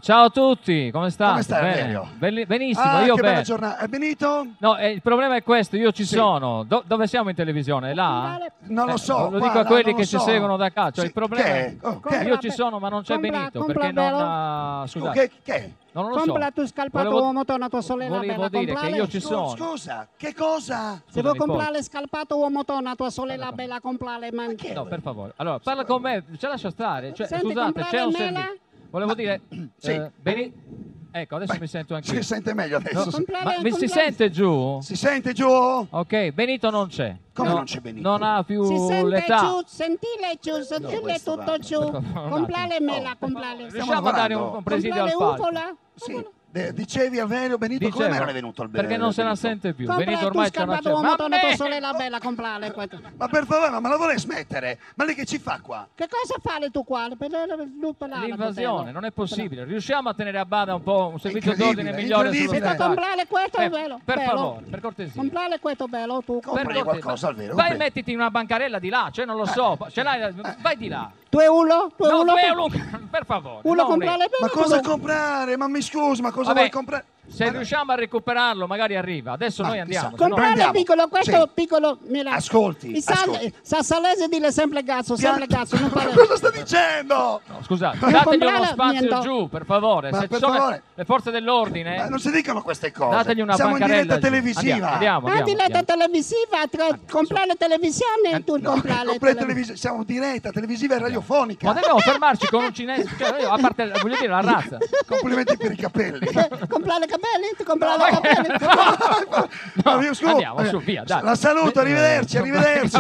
Ciao a tutti, come state? Come stai, Valerio? Benissimo, io che bene. bella giornata. È Benito? No, il problema è questo, io ci sono. Dove siamo in televisione? Là? Non lo so. Lo dico a quelli che ci so. seguono da qua. Cioè, Sì, il problema è che? io ci sono, ma non c'è Benito, perché non... scusate. Che? Non lo so. Compra tu scalpato uomo tonno tua sorella Volevo bella, dire che io ci sono. Scusa, che cosa? Se vuoi comprare scalpato uomo tonno tua sorella bella, comprare manche. No, per favore. Allora, parla con me, ce lascia stare. Cioè, Senti, scusate, c'è un comprare mela? servizio. Volevo dire... Sì. Ecco, adesso mi sento anche Si sente meglio adesso. Ma mi si sente giù? Si sente giù? Ok, Benito non c'è. Come No, non c'è Benito? Non ha più Si sente l'età. giù, sentile giù, sentile tutto giù. Comprare mela, comprare. Riusciamo a dare un presidio al palco? Uvola? Sì. Dicevi a Valerio Benito, come mai non è venuto al Perché non se la Benito? sente più. Compra Benito tu ormai c'è una scalpato uomo tonno tua sorella bella, comprare. Ma per favore, ma la vuole smettere? Ma lei che ci fa qua? Che cosa fare tu qua? L'invasione, non è possibile. Riusciamo a tenere a bada un po' un servizio Incredibile, d'ordine migliore sullo incredibile. spettacolo? Comprare questo è bello. Per bello. favore, per cortesia. Comprare questo bello tu. Compri qualcosa al vero. Vai e mettiti in una bancarella di là, cioè non lo so, ce l'hai, vai di là. Tu è uno? Tu è No, uno? per favore. Uno non comprare bene. Ma cosa comprare? Ma mi scusi, ma cosa Vabbè, vuoi comprare? Se riusciamo a recuperarlo, magari arriva. Adesso noi andiamo. chissà. se no- Comprare andiamo. piccolo, questo Sì. piccolo. Mira. Ascolti, ascolti. Sassalese dile sempre cazzo, sempre cazzo. Non Ma parla. cosa sta dicendo? No, scusate, Non dategli uno comprare spazio niente. giù, per favore. Ma Se per ci sono favore. le forze dell'ordine, Ma non si dicono queste cose. dategli una Siamo in bancarella. diretta giù. televisiva. Andiamo. Diretta televisiva, comprare televisione, tu No, comprare siamo in diretta televisiva e radiofonica. Ma dobbiamo fermarci con un cinese, cioè, io, a parte, voglio dire, la razza. Complimenti per i capelli. comprare capelli, tu comprare capelli. Ma io, scusa. Andiamo, su, via, dai. La saluto, arrivederci, arrivederci.